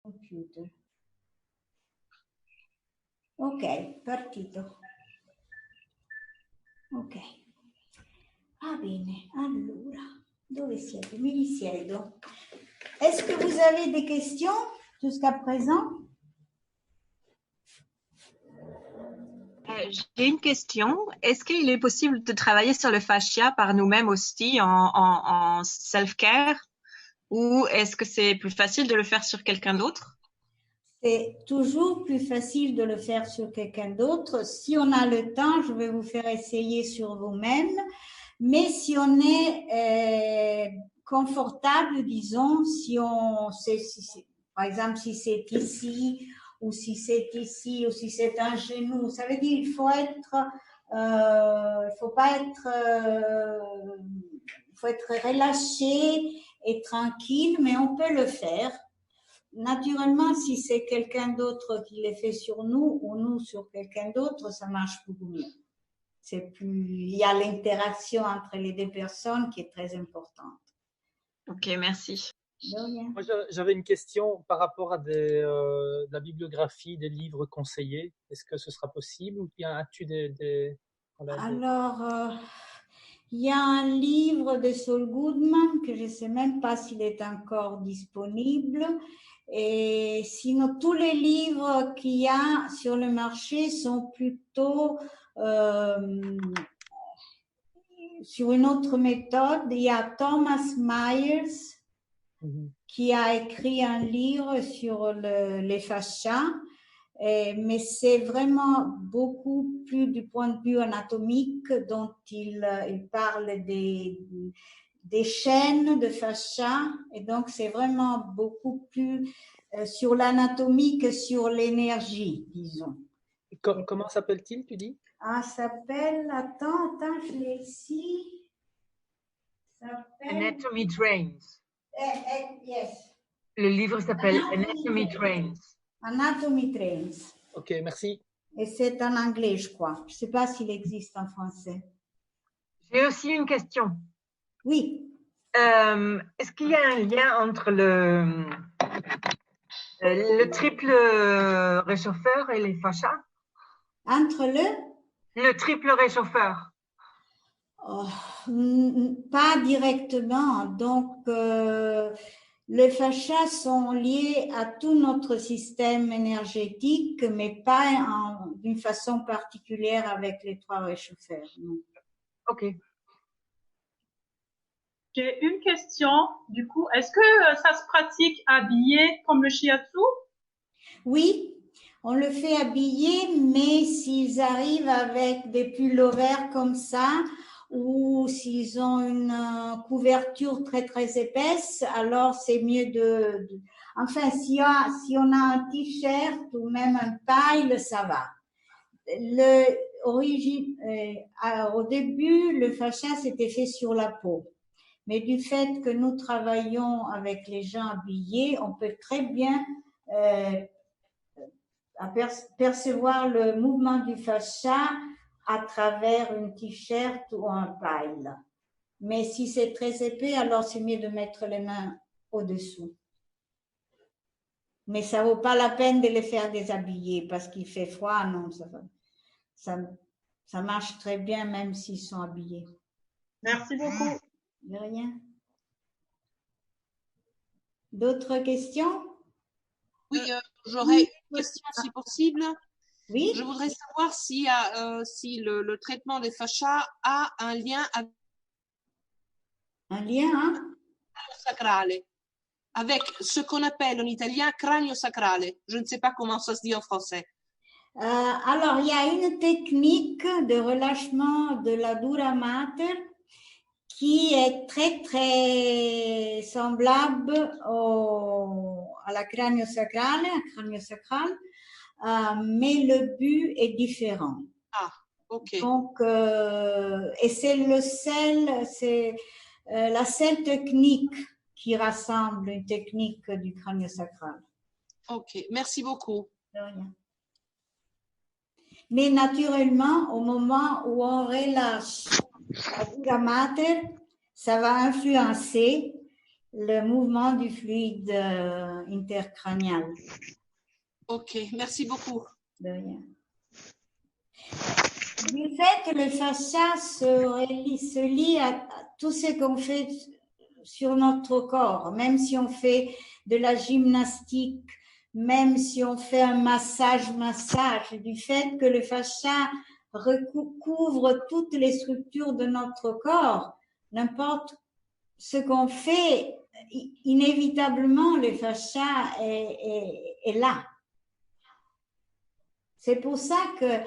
Computer. Ok, partito. Ok. Ah bene, allora, dove siete? Mi risiedo. Est-ce que vous avez des questions jusqu'à présent? J'ai une question. Est-ce qu'il est possible de travailler sur le fascia par nous-mêmes aussi en self-care ou est-ce que c'est plus facile de le faire sur quelqu'un d'autre? C'est toujours plus facile de le faire sur quelqu'un d'autre. Si on a le temps, je vais vous faire essayer sur vous-même. Mais si on est confortable, disons, si on sait, par exemple, si c'est ici, ou si c'est ici, ou si c'est un genou, ça veut dire il faut être relâché et tranquille, mais on peut le faire. Naturellement, si c'est quelqu'un d'autre qui le fait sur nous ou nous sur quelqu'un d'autre, ça marche beaucoup mieux. Il y a l'interaction entre les deux personnes qui est très importante. Ok, merci. De rien. Moi, j'avais une question par rapport à de la bibliographie, des livres conseillés. Est-ce que ce sera possible ou bien as-tu Alors, il y a un livre de Saul Goodman que je ne sais même pas s'il est encore disponible. Et sinon, tous les livres qu'il y a sur le marché sont plutôt sur une autre méthode. Il y a Thomas Myers qui a écrit un livre sur les fascias. Mais c'est vraiment beaucoup plus du point de vue anatomique dont il parle des chaînes de fascia et donc c'est vraiment beaucoup plus sur l'anatomie que sur l'énergie, disons. Comment s'appelle-t-il, tu dis? S'appelle, attends, je l'ai ici. Anatomy Trains. Yes. Le livre s'appelle Anatomy Trains. Anatomy Trains. Ok, merci. Et c'est en anglais, je crois. Je ne sais pas s'il existe en français. J'ai aussi une question. Oui. Est-ce qu'il y a un lien entre le triple réchauffeur et les fascias? Entre le triple réchauffeur. Pas directement. Donc, les fascias sont liés à tout notre système énergétique, mais pas d'une façon particulière avec les trois réchauffeurs. Non. Ok. J'ai une question, du coup, est-ce que ça se pratique habillé comme le shiatsu? Oui, on le fait habillé, mais s'ils arrivent avec des pullovers comme ça, ou s'ils ont une couverture très très épaisse, alors c'est mieux enfin, si on a un t-shirt ou même un pile, ça va. Au début, le fascia s'était fait sur la peau. Mais du fait que nous travaillons avec les gens habillés, on peut très bien percevoir le mouvement du fascia à travers une t-shirt ou un pile. Mais si c'est très épais, alors c'est mieux de mettre les mains au-dessous. Mais ça ne vaut pas la peine de les faire déshabiller parce qu'il fait froid. Non, ça marche très bien même s'ils sont habillés. Merci beaucoup. De rien. D'autres questions? Oui, j'aurais une question si possible. Oui. Je voudrais savoir si le traitement des fascias a un lien avec sacrale, avec ce qu'on appelle en italien cranio sacrale. Je ne sais pas comment ça se dit en français. Alors, il y a une technique de relâchement de la dura mater qui est très, très semblable à la crânio-sacrale, mais le but est différent. Ah, ok. Donc, et c'est la seule technique qui rassemble une technique du crânio-sacral. Ok, merci beaucoup. De rien. Mais naturellement, au moment où on relâche la dura mater, ça va influencer le mouvement du fluide intercranial. Ok, merci beaucoup. De rien. Du fait que le fascia se lie à tout ce qu'on fait sur notre corps, même si on fait de la gymnastique, même si on fait un massage, du fait que le fascia recouvre toutes les structures de notre corps, n'importe ce qu'on fait, inévitablement le fascia est là. C'est pour ça que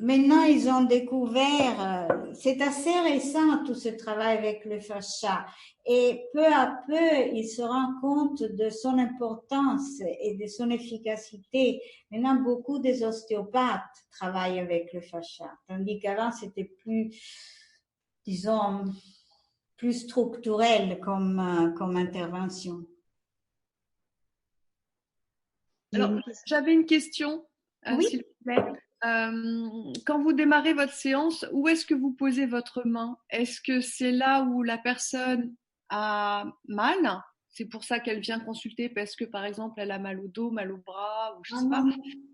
maintenant ils ont découvert, c'est assez récent tout ce travail avec le fascia, et peu à peu ils se rendent compte de son importance et de son efficacité. Maintenant beaucoup des ostéopathes travaillent avec le fascia, tandis qu'avant c'était plus, disons, plus structurel comme intervention. Alors, j'avais une question, Oui. s'il vous plaît. Quand vous démarrez votre séance, où est-ce que vous posez votre main? Est-ce que c'est là où la personne a mal? C'est pour ça qu'elle vient consulter parce que, par exemple, elle a mal au dos, mal au bras, ou je sais pas.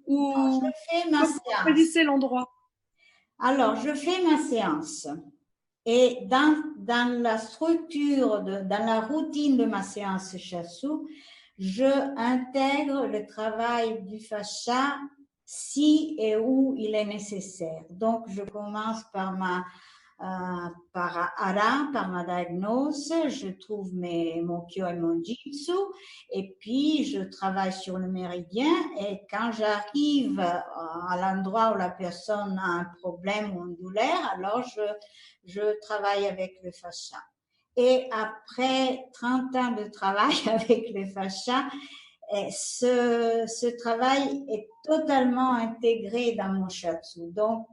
Ou Non, je fais ma comment vous choisissez l'endroit? Alors, je fais ma séance. Et dans la structure, dans la routine de ma séance shiatsu, je intègre le travail du fascia si et où il est nécessaire. Donc, je commence par ma diagnose, je trouve mon kyo et mon jitsu, et puis je travaille sur le méridien, et quand j'arrive à l'endroit où la personne a un problème ou une douleur, alors je travaille avec le fascia. Et après 30 ans de travail avec le fascia, ce travail est totalement intégré dans mon shiatsu. Donc,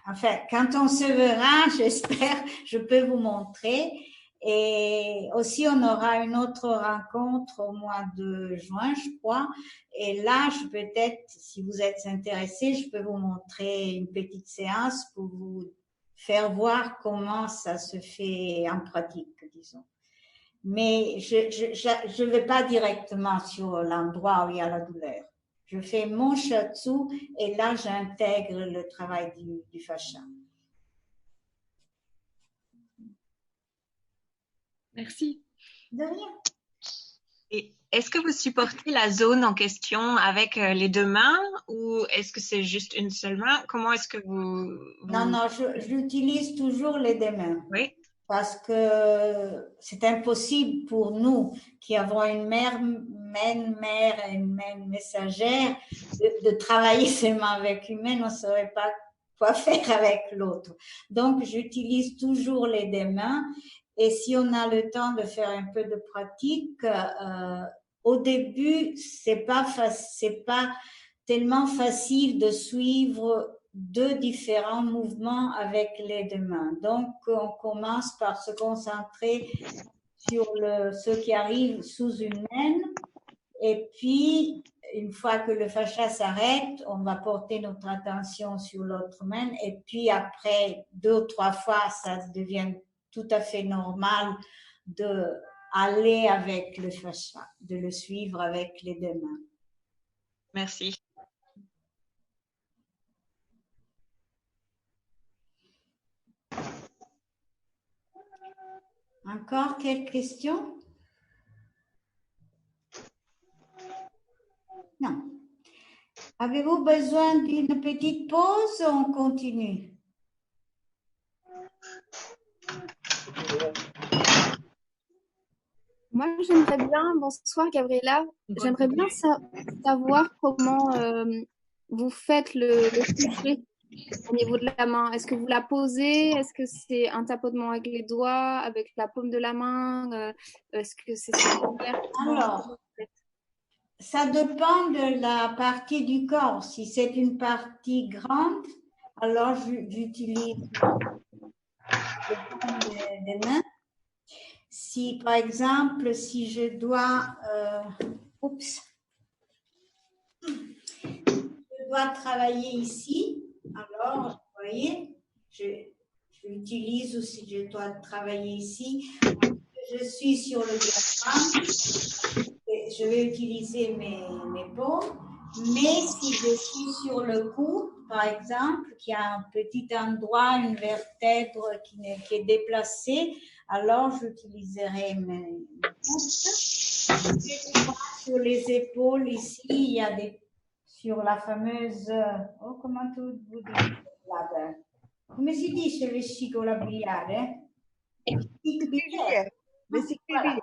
enfin, quand on se verra, j'espère, je peux vous montrer. Et aussi, on aura une autre rencontre au mois de juin, je crois. Et là, peut-être, si vous êtes intéressés, je peux vous montrer une petite séance pour vous faire voir comment ça se fait en pratique, disons. Mais je ne vais pas directement sur l'endroit où il y a la douleur. Je fais mon shiatsu et là, j'intègre le travail du fascia. Merci. De rien. Et est-ce que vous supportez la zone en question avec les deux mains ou est-ce que c'est juste une seule main? Comment est-ce que vous... Non, j'utilise toujours les deux mains. Oui. Parce que c'est impossible pour nous qui avons une mère et une main messagère de travailler seulement avec une main, on ne saurait pas quoi faire avec l'autre. Donc, j'utilise toujours les deux mains. Et si on a le temps de faire un peu de pratique, au début, c'est pas tellement facile de suivre deux différents mouvements avec les deux mains. Donc, on commence par se concentrer sur ce qui arrive sous une main. Et puis, une fois que le fascia s'arrête, on va porter notre attention sur l'autre main. Et puis, après 2 ou 3 fois, ça devient tout à fait normal d'aller avec le fascia, de le suivre avec les deux mains. Merci. Encore quelques questions? Non. Avez-vous besoin d'une petite pause ou on continue? Moi, j'aimerais bien, bonsoir Gabriella, j'aimerais bien savoir comment vous faites le toucher au niveau de la main. Est-ce que vous la posez? Est-ce que c'est un tapotement avec les doigts, avec la paume de la main? Est-ce que c'est circulaire? Alors, ça dépend de la partie du corps. Si c'est une partie grande, alors j'utilise les mains. Si, par exemple, si je dois, je dois travailler ici, alors, vous voyez, je j'utilise ou si je dois travailler ici. Je suis sur le diaphragme, je vais utiliser mes paumes, mais si je suis sur le cou, par exemple, qu'il y a un petit endroit, une vertèbre qui est déplacée, alors j'utiliserai mes pouces. Sur les épaules, ici, il y a sur la fameuse, comment vous dites là, come si dice vescicola biliare? Voilà.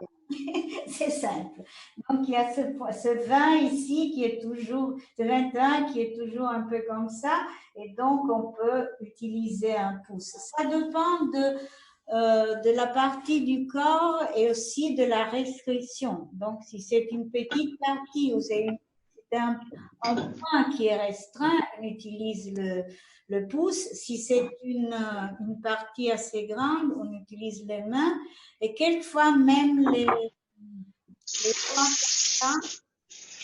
C'est simple. Donc, il y a ce 20 ici qui est toujours, ce 21 qui est toujours un peu comme ça. Et donc, on peut utiliser un pouce. Ça dépend de la partie du corps et aussi de la restriction. Donc, si c'est une petite partie ou c'est un point qui est restreint, on utilise le pouce. Si c'est une partie assez grande, on utilise les mains. Et quelquefois même les points,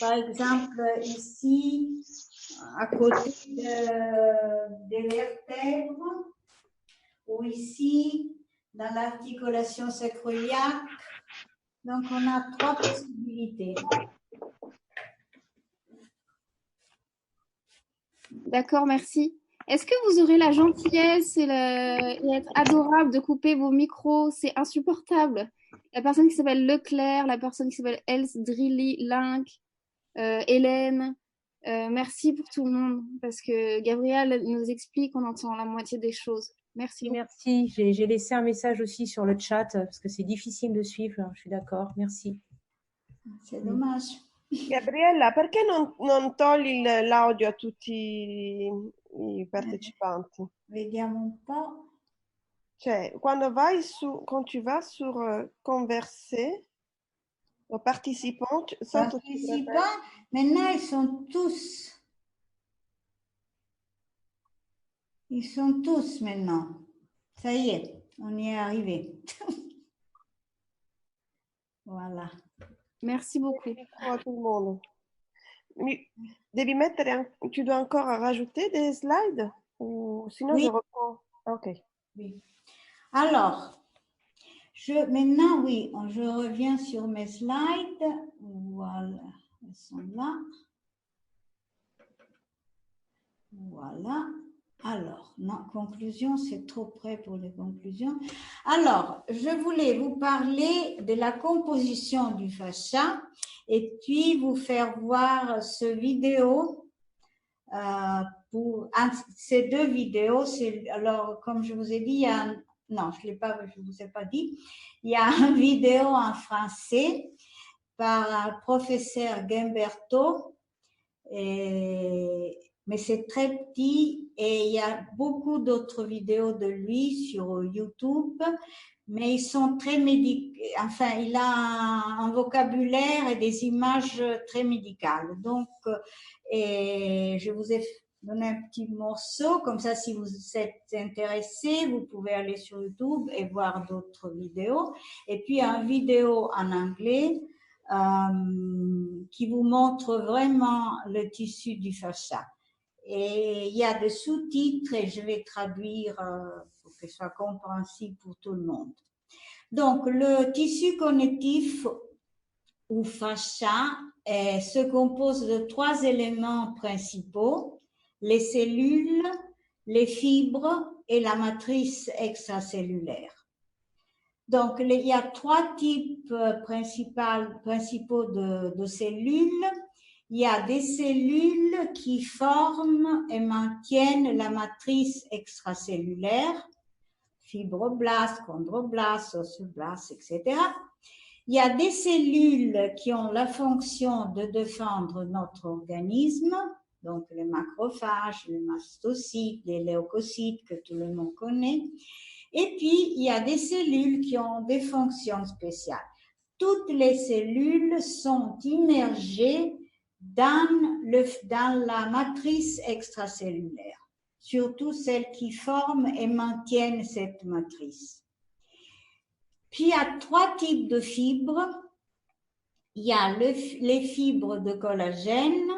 par exemple ici, à côté des vertèbres, ou ici, dans l'articulation sacro-iliaque. Donc, on a 3 possibilités. D'accord, merci. Est-ce que vous aurez la gentillesse et être adorable de couper vos micros? C'est insupportable. La personne qui s'appelle Leclerc, la personne qui s'appelle Els, Drilly, Link, Hélène, merci pour tout le monde parce que Gabrielle nous explique, on entend la moitié des choses. Merci. Merci. J'ai laissé un message aussi sur le chat parce que c'est difficile de suivre. Je suis d'accord. Merci. C'est dommage. Gabriella, perché non togli l'audio a tutti i partecipanti? Vediamo un po'. Cioè, quand tu vas sur converser, aux participants, maintenant ils sont tous. Ils sont tous maintenant. Ça y est, on y est arrivé. Voilà. Merci beaucoup. À tout le monde. Tu dois encore rajouter des slides ou sinon oui. Je reprends. Ok. Oui. Alors, maintenant, oui, je reviens sur mes slides. Voilà, elles sont là. Voilà. Alors, non, conclusion, c'est trop près pour les conclusions. Alors, je voulais vous parler de la composition du fascia et puis vous faire voir ce vidéo. Ces 2 vidéos, alors, comme je vous ai dit, non, je ne vous ai pas dit, il y a une vidéo en français par un professeur Gimberto, mais c'est très petit et il y a beaucoup d'autres vidéos de lui sur YouTube, mais ils sont très enfin, il a un vocabulaire et des images très médicales. Donc, je vous ai donné un petit morceau, comme ça, si vous êtes intéressé, vous pouvez aller sur YouTube et voir d'autres vidéos. Et puis, une vidéo en anglais qui vous montre vraiment le tissu du fascia. Et il y a des sous-titres et je vais traduire pour que ce soit compréhensible pour tout le monde. Donc, le tissu connectif ou fascia se compose de 3 éléments principaux, les cellules, les fibres et la matrice extracellulaire. Donc, il y a 3 types principaux de cellules. Il y a des cellules qui forment et maintiennent la matrice extracellulaire, fibroblastes, chondroblastes, osteoblastes, etc. Il y a des cellules qui ont la fonction de défendre notre organisme, donc les macrophages, les mastocytes, les leucocytes que tout le monde connaît. Et puis, il y a des cellules qui ont des fonctions spéciales. Toutes les cellules sont immergées dans la matrice extracellulaire, surtout celles qui forment et maintiennent cette matrice. Puis, il y a 3 types de fibres. Il y a les fibres de collagène,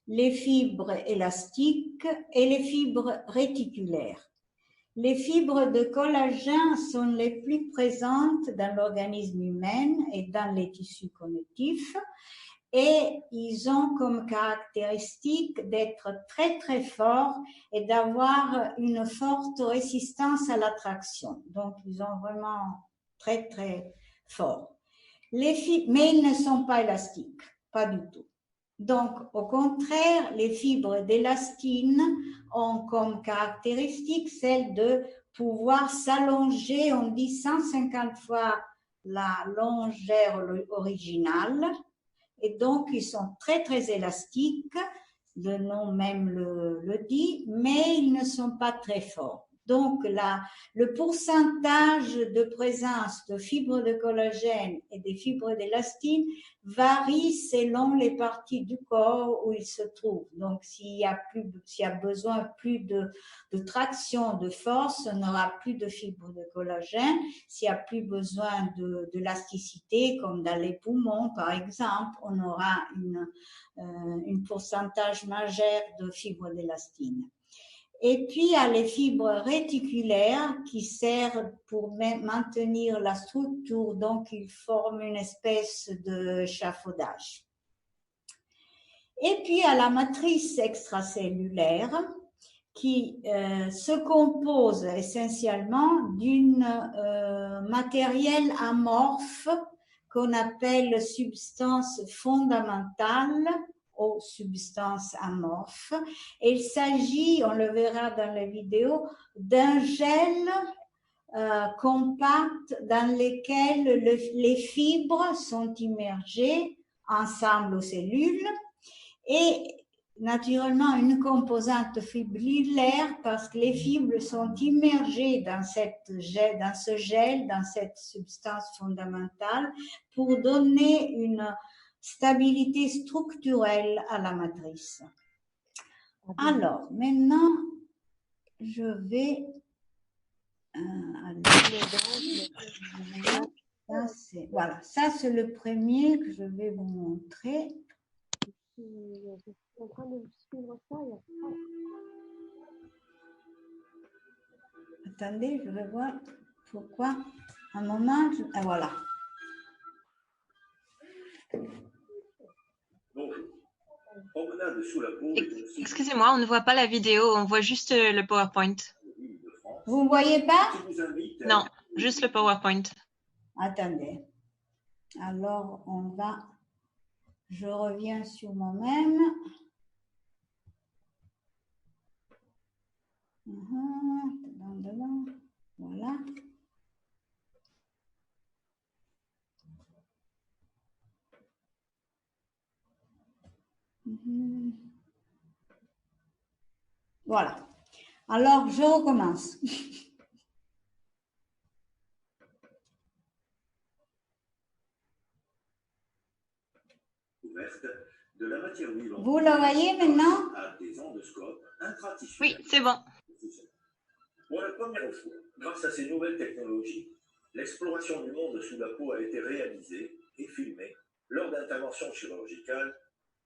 les fibres élastiques et les fibres réticulaires. Les fibres de collagène sont les plus présentes dans l'organisme humain et dans les tissus connectifs et ils ont comme caractéristique d'être très très forts et d'avoir une forte résistance à l'attraction. Donc ils ont vraiment très très forts. Mais ils ne sont pas élastiques, pas du tout. Donc, au contraire, les fibres d'élastine ont comme caractéristique celle de pouvoir s'allonger, on dit 150 fois la longeur originale, et donc ils sont très très élastiques, le nom même le dit, mais ils ne sont pas très forts. Donc, le pourcentage de présence de fibres de collagène et des fibres d'élastine varie selon les parties du corps où ils se trouvent. Donc, s'il y a besoin plus de traction, de force, on n'aura plus de fibres de collagène. S'il y a plus besoin d'élasticité, comme dans les poumons, par exemple, on aura un pourcentage majeur de fibres d'élastine. Et puis, il y a les fibres réticulaires qui servent pour maintenir la structure, donc ils forment une espèce d'échafaudage. Et puis, il y a la matrice extracellulaire qui se compose essentiellement d'un matériel amorphe qu'on appelle substance fondamentale aux substances amorphes. Et il s'agit, on le verra dans la vidéo, d'un gel compact dans lequel les fibres sont immergées ensemble aux cellules et naturellement une composante fibrillaire parce que les fibres sont immergées dans ce gel, dans cette substance fondamentale pour donner une stabilité structurelle à la matrice. Alors, maintenant, je vais voilà, ça c'est le premier que je vais vous montrer. Je suis en train de suivre ça. Attendez, je vais voir pourquoi. Un moment, voilà. Excusez-moi, on ne voit pas la vidéo, on voit juste le PowerPoint. Vous ne voyez pas? Non, juste le PowerPoint. Attendez. Alors, je reviens sur moi-même. Voilà. Voilà. Alors, je recommence. Vous le voyez maintenant? Oui, c'est bon. Pour la première fois, grâce à ces nouvelles technologies, l'exploration du monde sous la peau a été réalisée et filmée lors d'interventions chirurgicales,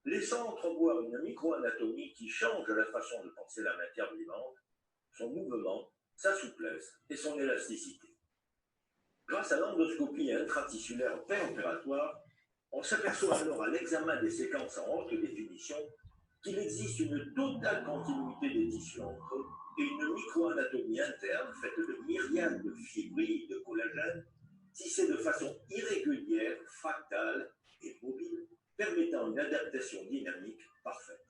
laissant entrevoir une microanatomie qui change la façon de penser la matière vivante, son mouvement, sa souplesse et son élasticité. Grâce à l'endoscopie intratissulaire préopératoire, on s'aperçoit alors à l'examen des séquences en haute définition qu'il existe une totale continuité des tissus entre eux et une microanatomie interne faite de myriades de fibrilles de collagène tissées de façon irrégulière, fractale et mobile, permettant une adaptation dynamique parfaite.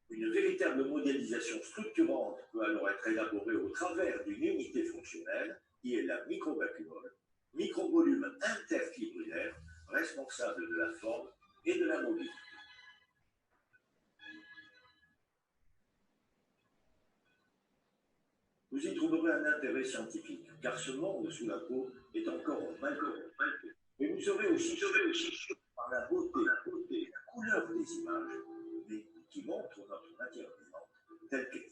Une véritable modélisation structurante peut alors être élaborée au travers d'une unité fonctionnelle qui est la microvacumole, microvolume interfibrillaire responsable de la forme et de la mobilité. Vous y trouverez un intérêt scientifique, car ce monde sous la peau est encore mal connu. Et vous serez aussi surpris par la beauté, la couleur des images, mais qui montrent notre matière vivante telle qu'elle est.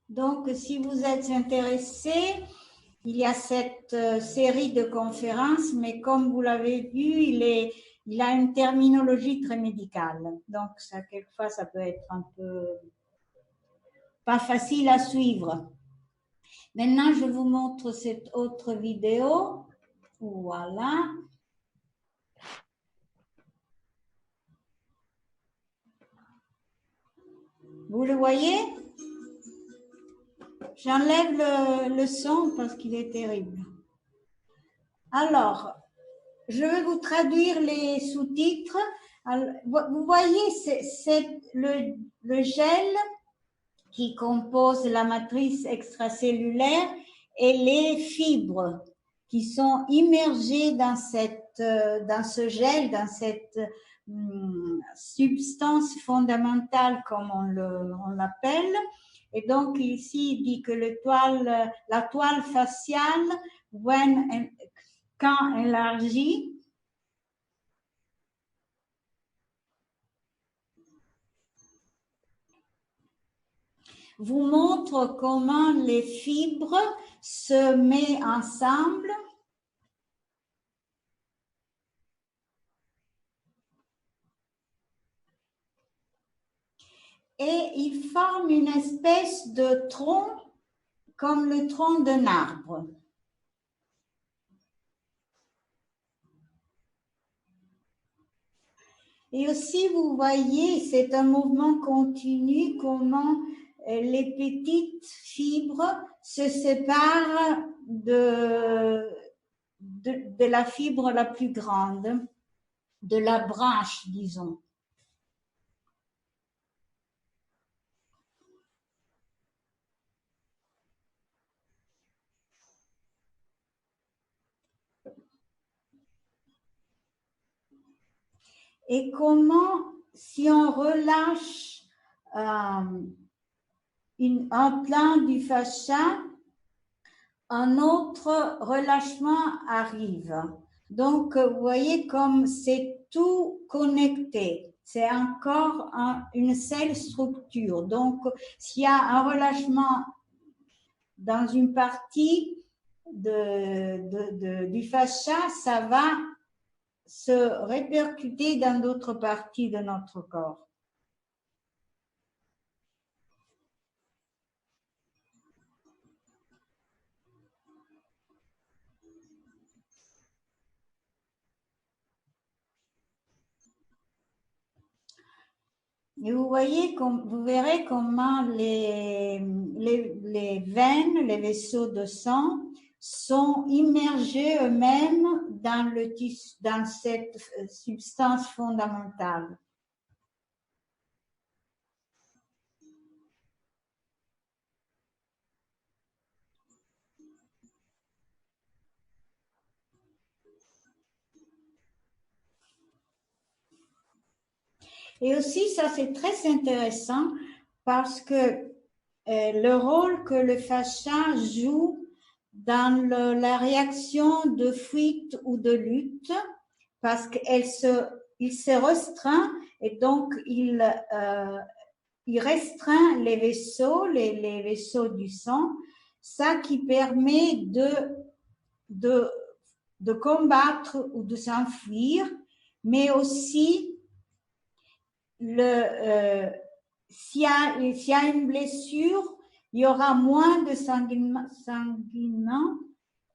Donc, si vous êtes intéressé, il y a cette série de conférences, mais comme vous l'avez vu, il a une terminologie très médicale. Donc, ça, quelquefois, ça peut être un peu pas facile à suivre. Maintenant, je vous montre cette autre vidéo. Voilà. Vous le voyez? J'enlève le son parce qu'il est terrible. Alors, je vais vous traduire les sous-titres. Vous voyez, c'est le gel qui compose la matrice extracellulaire et les fibres qui sont immergées dans ce gel, dans cette substance fondamentale, comme on l'appelle. Et donc, ici, il dit que la toile faciale, quand élargie, vous montre comment les fibres se mettent ensemble et ils forment une espèce de tronc comme le tronc d'un arbre. Et aussi, vous voyez, c'est un mouvement continu, comment les petites fibres se séparent de la fibre la plus grande, de la branche, disons. Et comment, si on relâche un plan du fascia, un autre relâchement arrive. Donc, vous voyez comme c'est tout connecté. C'est encore une seule structure. Donc, s'il y a un relâchement dans une partie du fascia, ça va se répercuter dans d'autres parties de notre corps. Et vous verrez comment les veines, les vaisseaux de sang sont immergés eux-mêmes dans cette substance fondamentale. Et aussi, ça c'est très intéressant parce que le rôle que le fascia joue dans la réaction de fuite ou de lutte, parce qu'il se restreint et donc il restreint les vaisseaux, les vaisseaux du sang, ça qui permet de combattre ou de s'enfuir, mais aussi s'il y a une blessure, il y aura moins de sanguinement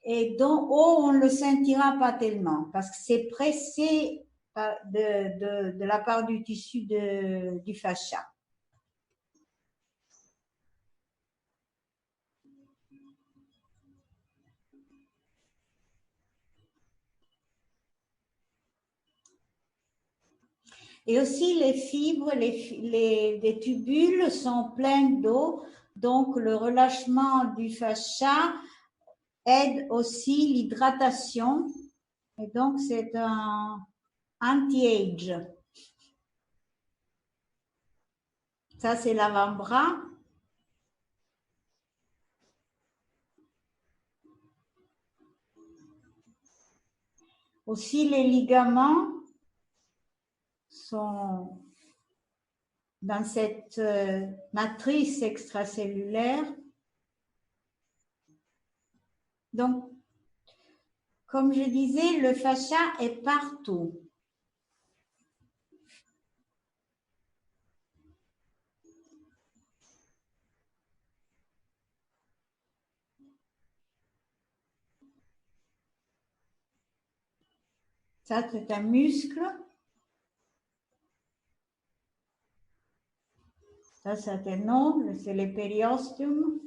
et donc on ne le sentira pas tellement parce que c'est pressé de la part du tissu du fascia. Et aussi les fibres, les tubules sont pleins d'eau, donc le relâchement du fascia aide aussi l'hydratation et donc c'est un anti-age. Ça c'est l'avant-bras. Aussi les ligaments sont dans cette matrice extracellulaire. Donc, comme je disais, le fascia est partout. Ça, c'est un muscle. Ça, c'est un ongle, c'est le périostium.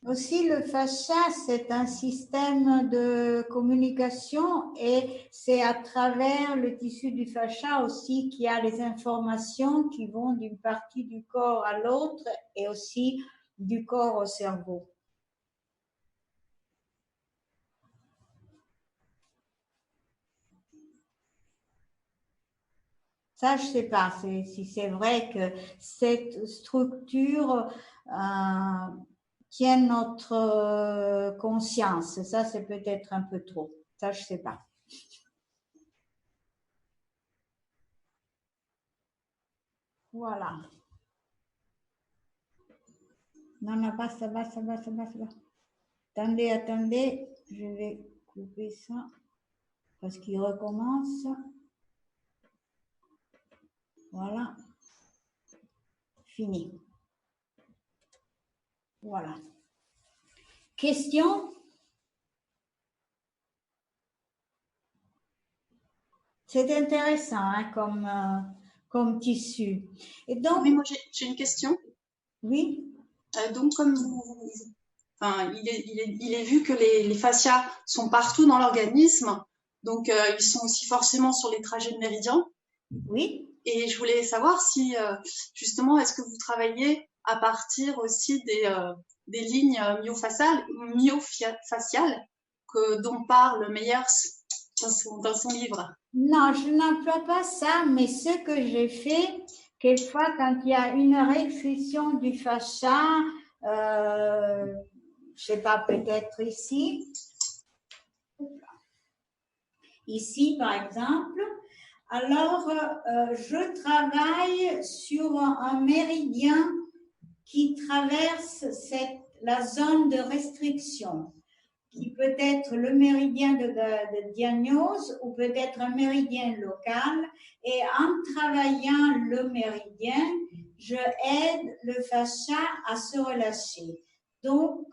Aussi, le fascia, c'est un système de communication et c'est à travers le tissu du fascia aussi qu'il y a les informations qui vont d'une partie du corps à l'autre et aussi du corps au cerveau. Ça, je ne sais pas si c'est vrai que cette structure tienne notre conscience. Ça, c'est peut-être un peu trop. Ça, je ne sais pas. Voilà. Non, non, pas ça va. Attendez, je vais couper ça parce qu'il recommence. Voilà. Fini. Voilà. Question? C'est intéressant hein, comme tissu. Et donc, oui, moi j'ai une question. Oui. Donc comme il est vu que les fascias sont partout dans l'organisme, donc ils sont aussi forcément sur les trajets de méridien. Oui. Et je voulais savoir si justement est-ce que vous travaillez à partir aussi des lignes myofaciales dont parle Meyers dans son livre. Non, je n'emploie pas ça, mais ce que j'ai fait, quelquefois quand il y a une réflexion du fascia, je ne sais pas, peut-être ici par exemple, alors je travaille sur un méridien qui traverse la zone de restriction, qui peut être le méridien de diagnose ou peut être un méridien local. Et en travaillant le méridien, je aide le fascia à se relâcher. Donc,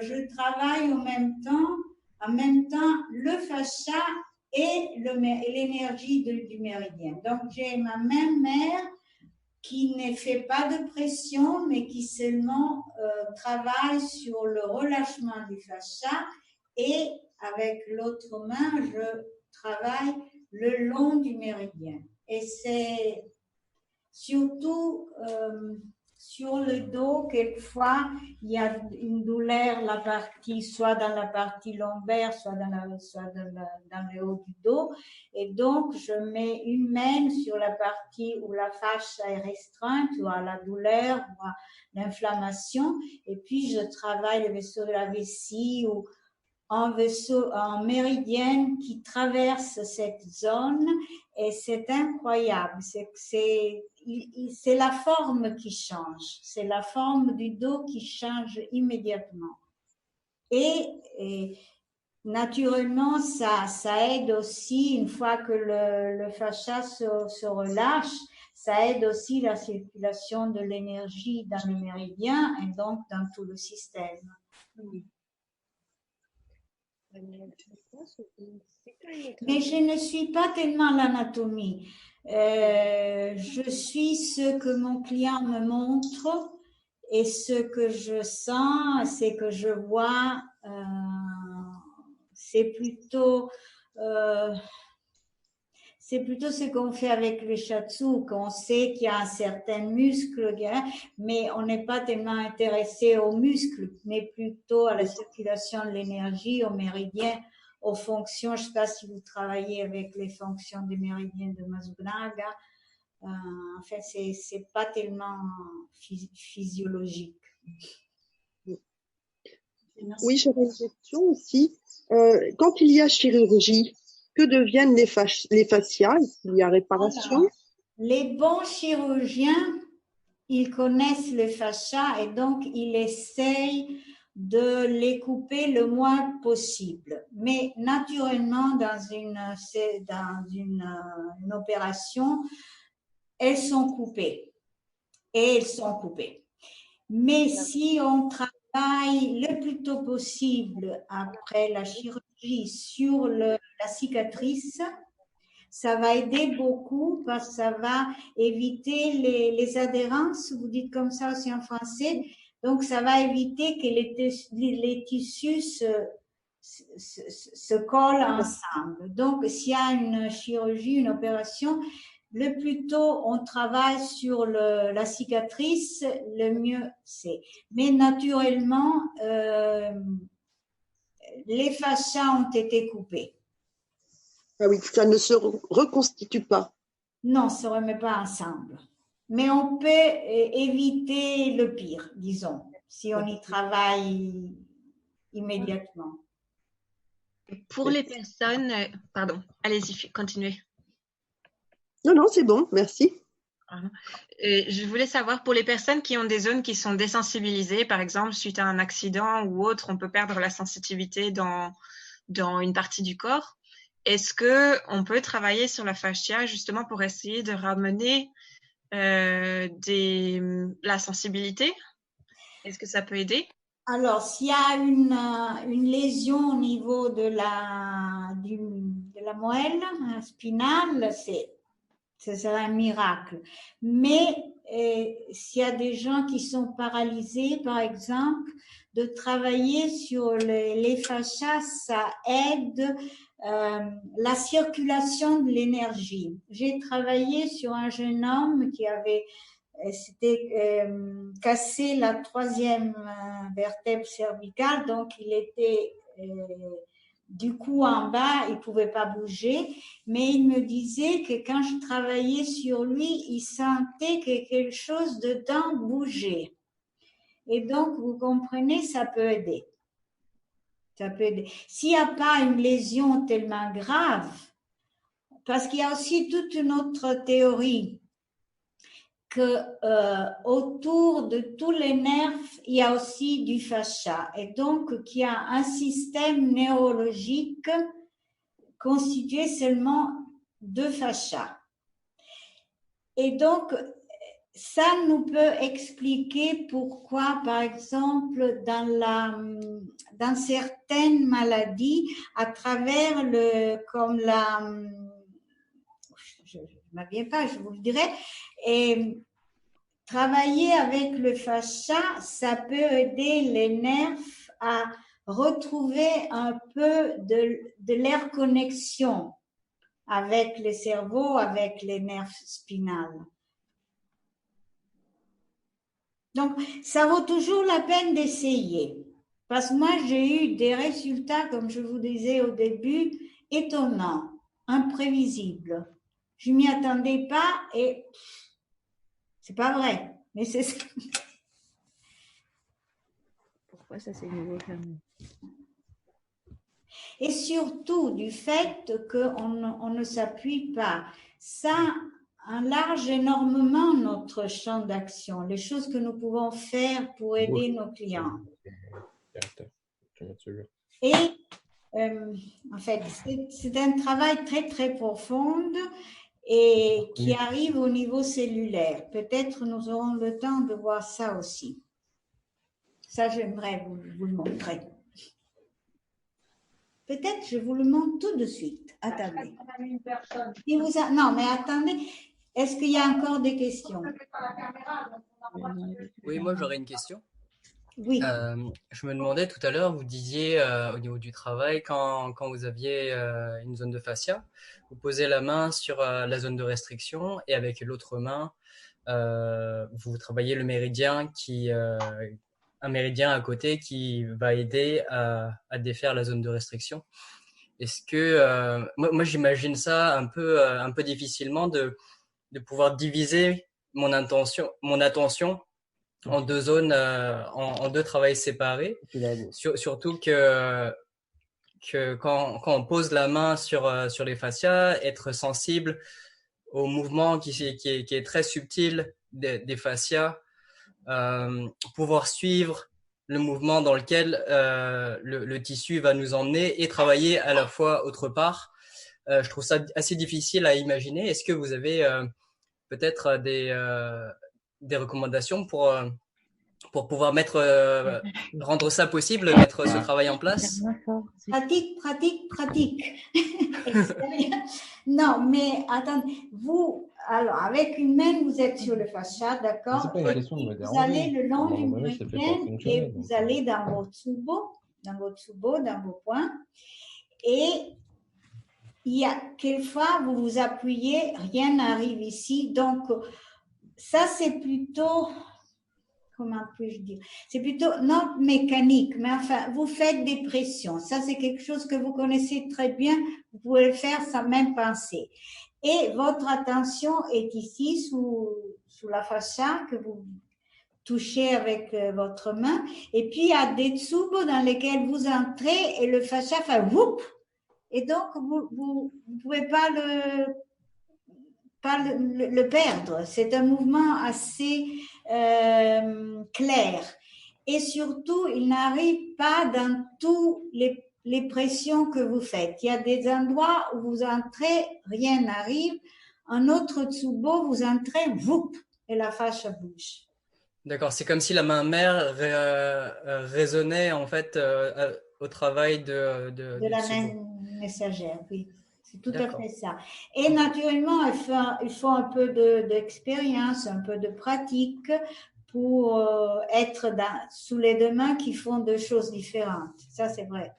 je travaille en même temps le fascia et l'énergie du méridien. Donc, j'ai ma même mère qui ne fait pas de pression, mais qui seulement travaille sur le relâchement du fascia, et avec l'autre main, je travaille le long du méridien. Et c'est surtout sur le dos, quelquefois, il y a une douleur, soit dans la partie lombaire, soit dans le haut du dos. Et donc, je mets une main sur la partie où la fascia est restreinte, ou à la douleur, ou à l'inflammation. Et puis, je travaille le vaisseau de la vessie ou en méridien qui traverse cette zone. Et c'est incroyable. C'est la forme qui change. C'est la forme du dos qui change immédiatement. Et naturellement, ça aide aussi, une fois que le fascia se relâche, ça aide aussi la circulation de l'énergie dans le méridien et donc dans tout le système. Mais je ne suis pas tellement l'anatomie. Je suis ce que mon client me montre et ce que je sens, ce que je vois. C'est plutôt ce qu'on fait avec le shiatsu, qu'on sait qu'il y a un certain muscle, mais on n'est pas tellement intéressé aux muscles, mais plutôt à la circulation de l'énergie, au méridien, aux fonctions. Je ne sais pas si vous travaillez avec les fonctions des méridiens de Mazubnaga. En fait, c'est pas tellement physiologique. Oui, j'aurais une question aussi. Quand il y a chirurgie, que deviennent les fascias? Il y a réparation? Alors, les bons chirurgiens, ils connaissent le fascia et donc ils essayent de les couper le moins possible. Mais naturellement, dans une opération, elles sont coupées. Et elles sont coupées. Mais si on travaille le plus tôt possible après la chirurgie sur la cicatrice, ça va aider beaucoup parce que ça va éviter les adhérences, vous dites comme ça aussi en français, donc ça va éviter que les tissus se collent ensemble. Donc s'il y a une chirurgie, une opération, le plus tôt on travaille sur la cicatrice, le mieux c'est. Mais naturellement, les fascias ont été coupés. Ah oui, ça ne se reconstitue pas. Non, ça ne se remet pas ensemble. Mais on peut éviter le pire, disons, si on y travaille immédiatement. Pour les personnes... Pardon, allez-y, continuez. Non, c'est bon, merci. Je voulais savoir, pour les personnes qui ont des zones qui sont désensibilisées, par exemple, suite à un accident ou autre, on peut perdre la sensitivité dans une partie du corps. Est-ce qu'on peut travailler sur la fascia justement pour essayer de ramener la sensibilité? Est-ce que ça peut aider? Alors, s'il y a une lésion au niveau de la moelle spinale, ce serait un miracle. Mais s'il y a des gens qui sont paralysés, par exemple, de travailler sur les fascias, ça aide la circulation de l'énergie. J'ai travaillé sur un jeune homme qui avait cassé la 3e vertèbre cervicale, donc il était du cou en bas, il ne pouvait pas bouger, mais il me disait que quand je travaillais sur lui, il sentait que quelque chose dedans bougeait. Et donc, vous comprenez, ça peut aider. Ça peut aider. S'il n'y a pas une lésion tellement grave, parce qu'il y a aussi toute une autre théorie, que autour de tous les nerfs, il y a aussi du fascia. Et donc, qu'il y a un système neurologique constitué seulement de fascia. Et donc, ça nous peut expliquer pourquoi, par exemple, dans certaines maladies, à travers je ne me viens pas, je vous le dirai, et travailler avec le fascia, ça peut aider les nerfs à retrouver un peu de leur connexion avec le cerveau, avec les nerfs spinales. Donc, ça vaut toujours la peine d'essayer. Parce que moi, j'ai eu des résultats, comme je vous disais au début, étonnants, imprévisibles. Je ne m'y attendais pas et c'est pas vrai, mais c'est ça. Pourquoi ça c'est nouveau fermé? Et surtout du fait qu'on ne s'appuie pas. Ça enlarge énormément notre champ d'action, les choses que nous pouvons faire pour aider nos clients. Et en fait, c'est un travail très, très profond et qui arrive au niveau cellulaire. Peut-être nous aurons le temps de voir ça aussi. Ça, j'aimerais vous le montrer. Peut-être je vous le montre tout de suite. Attendez. Non, mais attendez. Est-ce qu'il y a encore des questions? Oui, moi j'aurais une question. Oui. Je me demandais tout à l'heure, vous disiez au niveau du travail, quand vous aviez une zone de fascia, vous posez la main sur la zone de restriction et avec l'autre main, vous travaillez le méridien un méridien à côté qui va aider à défaire la zone de restriction. Est-ce que moi j'imagine ça un peu difficilement de pouvoir diviser mon attention en deux zones, en deux travails séparés. Surtout que quand on pose la main sur les fascias, être sensible au mouvement qui est très subtil des fascias, pouvoir suivre le mouvement dans lequel le tissu va nous emmener et travailler à la fois autre part. Je trouve ça assez difficile à imaginer. Est-ce que vous avez peut-être des recommandations pour pouvoir rendre ça possible, mettre ce travail en place? Pratique. Non, mais attendez, alors avec une main, vous êtes sur le fascia, d'accord? Vous allez le long du méridien et vous allez dans vos tsubo, dans vos poings. Et il y a quelquefois, vous vous appuyez, rien n'arrive ici. Donc, ça, c'est plutôt... Comment puis-je dire? C'est plutôt non mécanique, mais enfin, vous faites des pressions. Ça, c'est quelque chose que vous connaissez très bien. Vous pouvez le faire sans même penser. Et votre attention est ici, sous la fascia que vous touchez avec votre main. Et puis, il y a des tsubos dans lesquels vous entrez et le fascia fait whoop. Et donc, vous ne pouvez pas le perdre. C'est un mouvement assez clair. Et surtout, il n'arrive pas dans tous les pressions que vous faites. Il y a des endroits où vous entrez, rien n'arrive. Un autre tsubo, vous entrez, whoop, et la fascia bouge. D'accord, c'est comme si la main mère résonnait en fait au travail de la main messagère, oui. C'est tout à fait ça. Et naturellement, il faut un peu d'expérience, un peu de pratique pour être sous les deux mains qui font deux choses différentes. Ça, c'est vrai.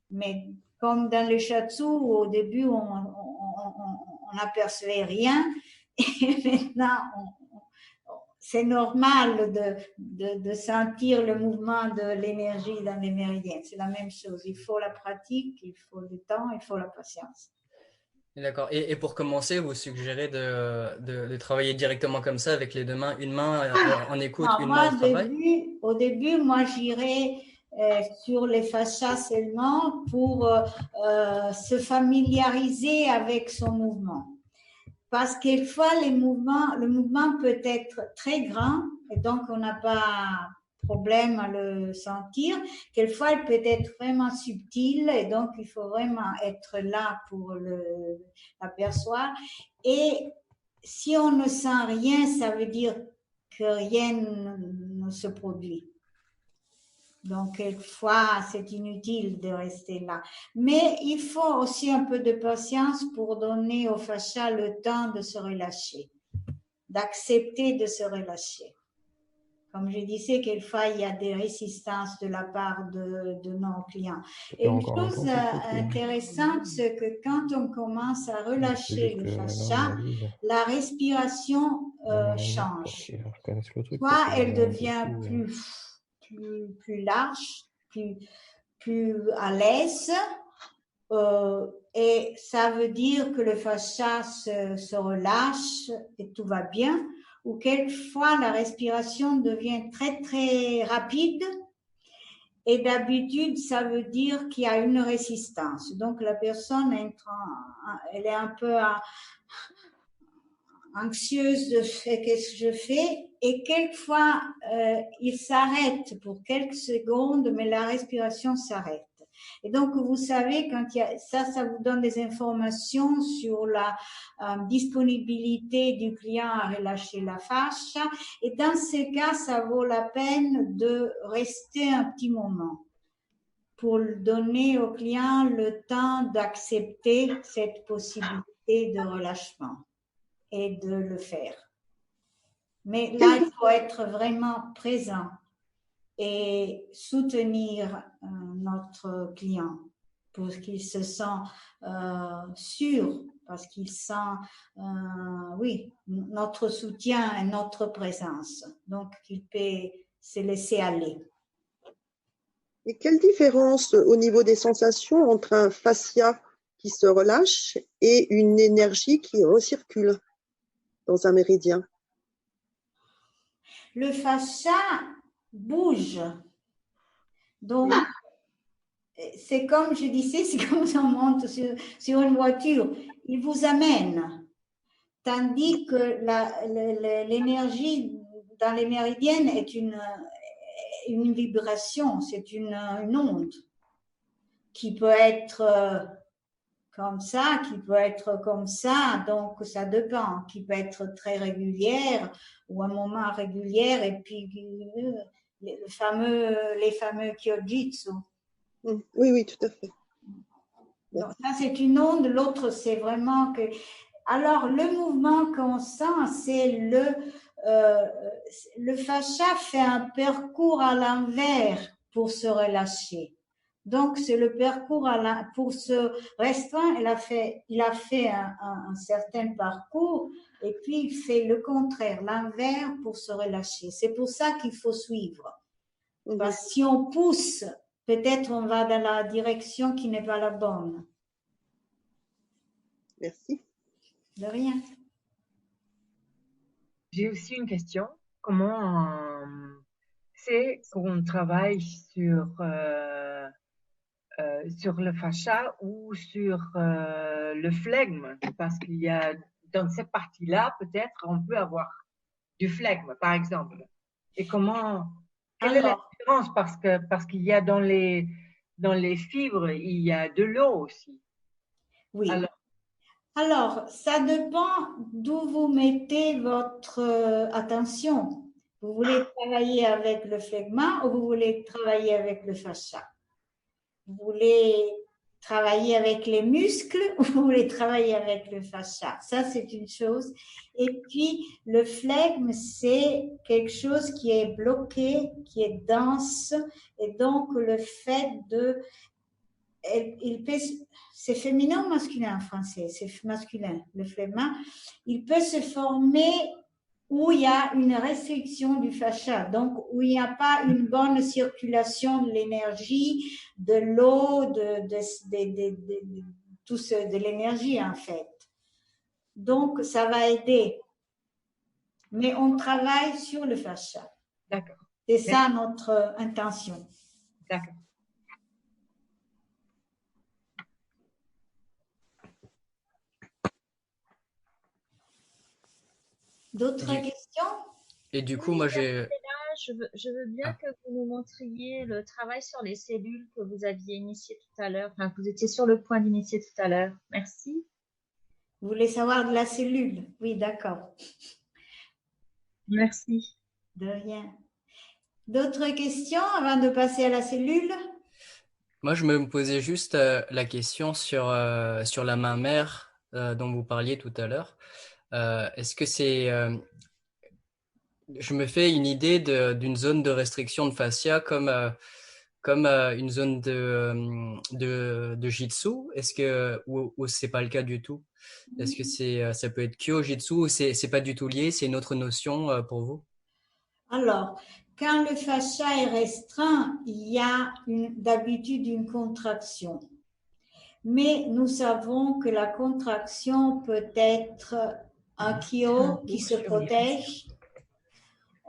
Mais comme dans le shiatsu, au début, on n'apercevait rien. Et maintenant, c'est normal de sentir le mouvement de l'énergie dans les méridiens. C'est la même chose. Il faut la pratique, il faut le temps, il faut la patience. D'accord. Et pour commencer, vous suggérez de travailler directement comme ça, avec les deux mains, une main en écoute, une main au travail? Au début, moi, j'irais sur les fascias seulement pour se familiariser avec son mouvement. Parce que quelquefois, le mouvement peut être très grand et donc on n'a pas problème à le sentir. Quelquefois, il peut être vraiment subtil et donc il faut vraiment être là pour l'apercevoir. Et si on ne sent rien, ça veut dire que rien ne se produit. Donc, quelquefois, c'est inutile de rester là. Mais il faut aussi un peu de patience pour donner au fascia le temps de se relâcher, d'accepter de se relâcher. Comme je disais, quelquefois, il y a des résistances de la part de nos clients. Et une chose intéressante, c'est que quand on commence à relâcher le fascia, la respiration change. Soit elle devient plus large, plus à l'aise, et ça veut dire que le fascia se relâche et tout va bien, ou quelquefois la respiration devient très très rapide, et d'habitude ça veut dire qu'il y a une résistance. Donc la personne elle est un peu anxieuse de qu'est-ce que je fais, et quelquefois il s'arrête pour quelques secondes, mais la respiration s'arrête. Et donc vous savez, quand ça vous donne des informations sur la disponibilité du client à relâcher la fascia, et dans ces cas, ça vaut la peine de rester un petit moment pour donner au client le temps d'accepter cette possibilité de relâchement et de le faire. Mais là, il faut être vraiment présent et soutenir notre client pour qu'il se sente sûr, parce qu'il sent, oui, notre soutien et notre présence. Donc, qu'il peut se laisser aller. Et quelle différence au niveau des sensations entre un fascia qui se relâche et une énergie qui recircule dans un méridien? Le fascia bouge. Donc, c'est comme je disais, c'est comme si on monte sur une voiture. Il vous amène. Tandis que l'énergie dans les méridiennes est une vibration, c'est une onde qui peut être comme ça, qui peut être comme ça, donc ça dépend, qui peut être très régulière ou un moment régulière, et puis les fameux Kyojitsu. Oui, tout à fait. Donc ça c'est une onde, l'autre c'est vraiment que... Alors le mouvement qu'on sent, c'est le fascia fait un parcours à l'envers pour se relâcher. Donc, c'est le parcours pour se restreindre. Il a fait un certain parcours et puis il fait le contraire, l'envers pour se relâcher. C'est pour ça qu'il faut suivre. Parce que si on pousse, peut-être on va dans la direction qui n'est pas la bonne. Merci. De rien. J'ai aussi une question. Comment c'est qu'on travaille sur le fascia ou sur le flegme? Parce qu'il y a, dans cette partie-là, peut-être, on peut avoir du flegme, par exemple. Et quelle est la différence? Parce qu'il y a dans les fibres, il y a de l'eau aussi. Oui. Alors, ça dépend d'où vous mettez votre attention. Vous voulez travailler avec le flegma ou vous voulez travailler avec le fascia? Vous voulez travailler avec les muscles ou vous voulez travailler avec le fascia? Ça, c'est une chose. Et puis, le flegme, c'est quelque chose qui est bloqué, qui est dense. Et donc, le fait de... c'est féminin ou masculin en français? C'est masculin, le flegma. Il peut se former où il y a une restriction du fascia, donc où il n'y a pas une bonne circulation de l'énergie, de l'eau, de l'énergie en fait. Donc, ça va aider. Mais on travaille sur le fascia. D'accord. C'est ça notre intention. D'accord. D'autres questions? Et du coup, moi, j'ai... Je veux bien que vous nous montriez le travail sur les cellules que vous aviez initié tout à l'heure, enfin, que vous étiez sur le point d'initier tout à l'heure. Merci. Vous voulez savoir de la cellule? Oui, d'accord. Merci. De rien. D'autres questions avant de passer à la cellule? Moi, je me posais juste la question sur la main mère dont vous parliez tout à l'heure. Est-ce que c'est... je me fais une idée d'une zone de restriction de fascia comme une zone de jitsu. Est-ce que ou c'est pas le cas du tout? Est-ce que ça peut être kyo-jitsu ou c'est pas du tout lié? C'est une autre notion pour vous? Alors, quand le fascia est restreint, il y a d'habitude une contraction. Mais nous savons que la contraction peut être un kyo qui se protège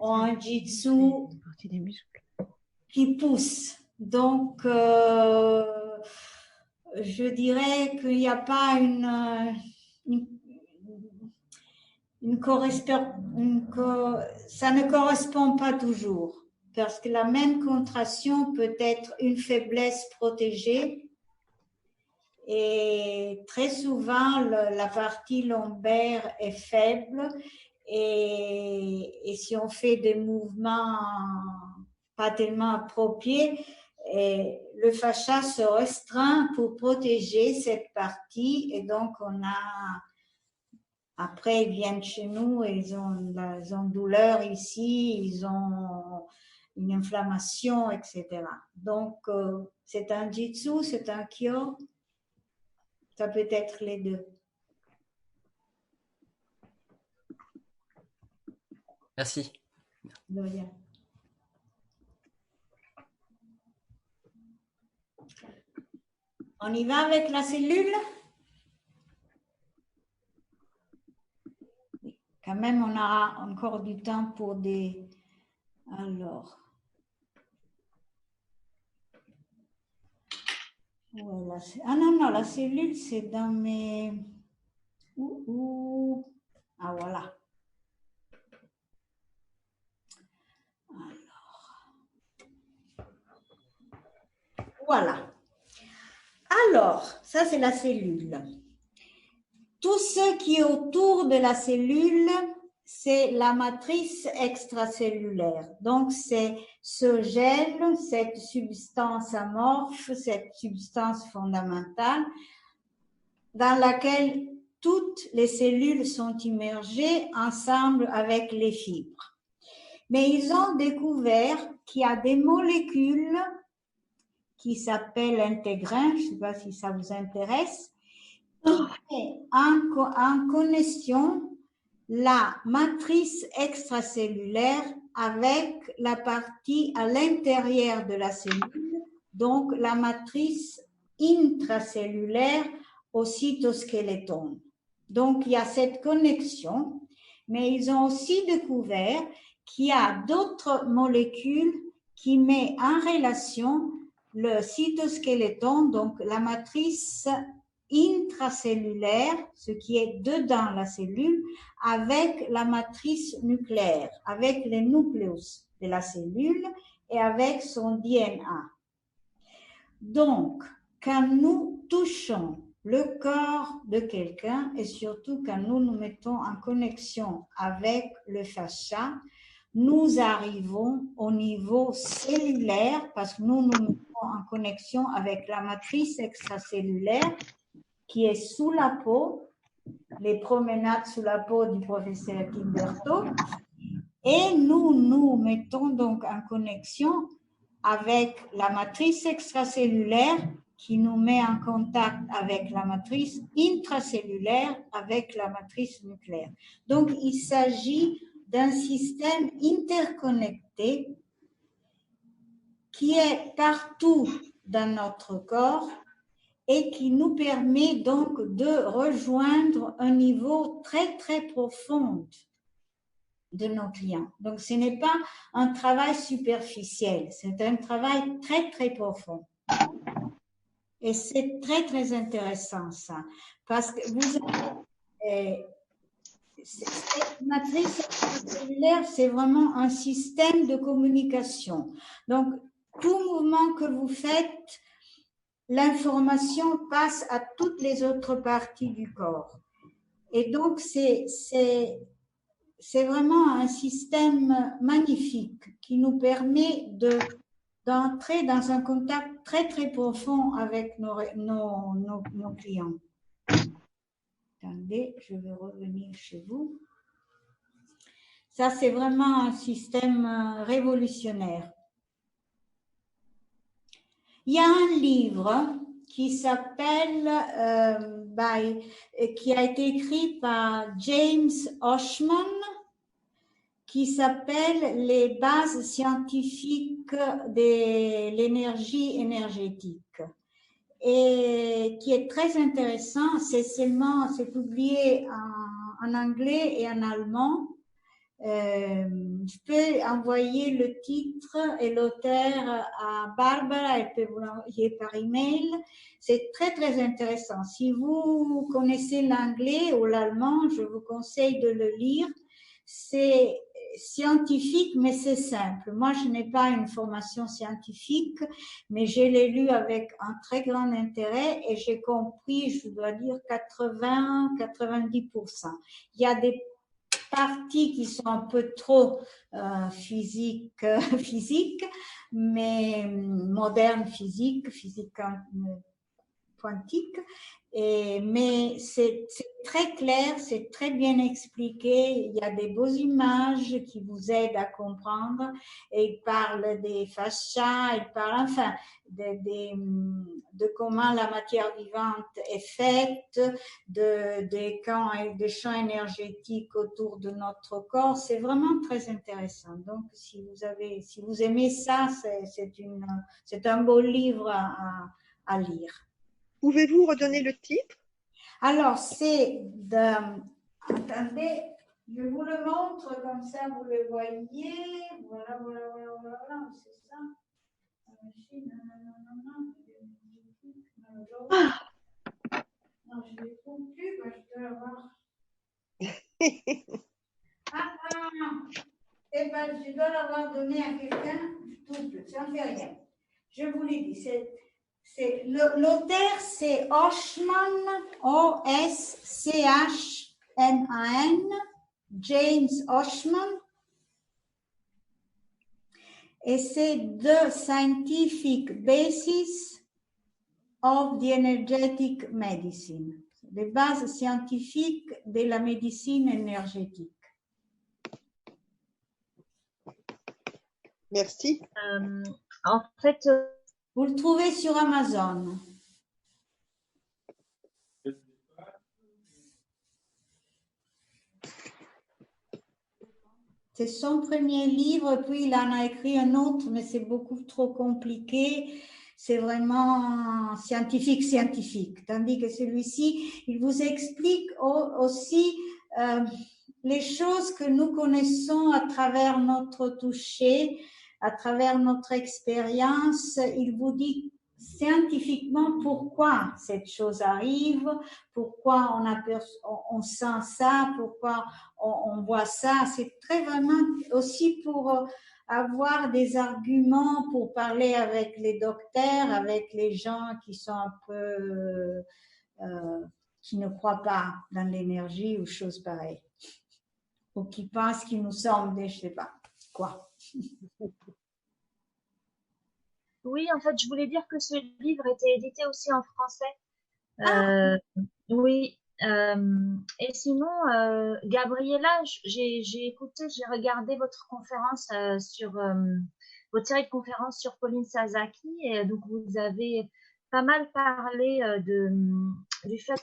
ou un jitsu qui pousse. Donc, je dirais qu'il n'y a pas ça ne correspond pas toujours, parce que la même contraction peut être une faiblesse protégée et très souvent la partie lombaire est faible et si on fait des mouvements pas tellement appropriés, le fascia se restreint pour protéger cette partie et donc après, ils viennent chez nous et ils ont douleur ici, ils ont une inflammation, etc. Donc, c'est un jitsu, c'est un kyo, ça peut être les deux. Merci. De rien. On y va avec la cellule? Oui, quand même, on aura encore du temps pour des... Alors... Voilà. Ah non, non, la cellule, c'est dans mes... Ah, voilà. Voilà. Alors, ça c'est la cellule. Tout ce qui est autour de la cellule, c'est la matrice extracellulaire. Donc, c'est ce gène, cette substance amorphe, cette substance fondamentale dans laquelle toutes les cellules sont immergées ensemble avec les fibres. Mais ils ont découvert qu'il y a des molécules qui s'appellent intégrins, je ne sais pas si ça vous intéresse, qui en connexion la matrice extracellulaire avec la partie à l'intérieur de la cellule, donc la matrice intracellulaire au cytoskeleton. Donc, il y a cette connexion, mais ils ont aussi découvert qu'il y a d'autres molécules qui mettent en relation le cytoskeleton, donc la matrice intracellulaire, ce qui est dedans la cellule, avec la matrice nucléaire, avec le nucléus de la cellule et avec son DNA. Donc, quand nous touchons le corps de quelqu'un et surtout quand nous nous mettons en connexion avec le fascia, nous arrivons au niveau cellulaire parce que nous nous mettons en connexion avec la matrice extracellulaire qui est sous la peau, les promenades sous la peau du professeur Kimberto, et nous nous mettons donc en connexion avec la matrice extracellulaire qui nous met en contact avec la matrice intracellulaire, avec la matrice nucléaire. Donc, il s'agit d'un système interconnecté qui est partout dans notre corps et qui nous permet donc de rejoindre un niveau très, très profond de nos clients. Donc, ce n'est pas un travail superficiel, c'est un travail très, très profond. Et c'est très, très intéressant, ça, parce que vous avez... cette matrice cellulaire, c'est vraiment un système de communication. Donc, tout mouvement que vous faites, l'information passe à toutes les autres parties du corps. Et donc, c'est vraiment un système magnifique qui nous permet d'entrer dans un contact très, très profond avec nos clients. Attendez, je vais revenir chez vous. Ça, c'est vraiment un système révolutionnaire. Il y a un livre qui s'appelle, qui a été écrit par James Oschman, qui s'appelle « Les bases scientifiques de l'énergie énergétique » et qui est très intéressant. C'est publié en anglais et en allemand. Je peux envoyer le titre et l'auteur à Barbara, elle peut vous l'envoyer par email. C'est très, très intéressant. Si vous connaissez l'anglais ou l'allemand, je vous conseille de le lire. C'est scientifique, mais c'est simple. Moi, je n'ai pas une formation scientifique, mais je l'ai lu avec un très grand intérêt et j'ai compris, je dois dire, 80-90%. Il y a des parties qui sont un peu trop physique, mais moderne physique quantique, mais c'est très clair, c'est très bien expliqué, il y a des beaux images qui vous aident à comprendre, et il parle des fascias, il parle enfin de comment la matière vivante est faite, des champs énergétiques autour de notre corps, c'est vraiment très intéressant. Donc si vous aimez ça, c'est un beau livre à lire. Pouvez-vous redonner le titre? Alors, c'est de... Attendez, je vous le montre, comme ça vous le voyez. Voilà, c'est ça. Non, je ne les trouve plus, je dois l'avoir. Eh ben, je dois l'avoir donné à quelqu'un, je trouve plus, ça ne fait rien. Je vous l'ai dit, l'auteur, c'est Oschman, O-S-C-H-M-A-N, James Oschman, et c'est The Scientific Basis of the Energetic Medicine, les bases scientifiques de la médecine énergétique. Merci. En fait, vous le trouvez sur Amazon. C'est son premier livre, puis il en a écrit un autre, mais c'est beaucoup trop compliqué. C'est vraiment scientifique. Tandis que celui-ci, il vous explique aussi les choses que nous connaissons à travers notre toucher, à travers notre expérience. Il vous dit scientifiquement pourquoi cette chose arrive, pourquoi on sent ça, pourquoi on voit ça. C'est très vraiment aussi pour avoir des arguments pour parler avec les docteurs, avec les gens qui sont un peu qui ne croient pas dans l'énergie ou choses pareilles, ou qui pensent qu'ils nous sommes des je sais pas quoi. Oui, en fait, je voulais dire que ce livre était édité aussi en français. Oui. Et sinon, Gabriella, j'ai écouté, j'ai regardé votre conférence sur votre série de conférences sur Pauline Sasaki, et donc vous avez pas mal parlé du fait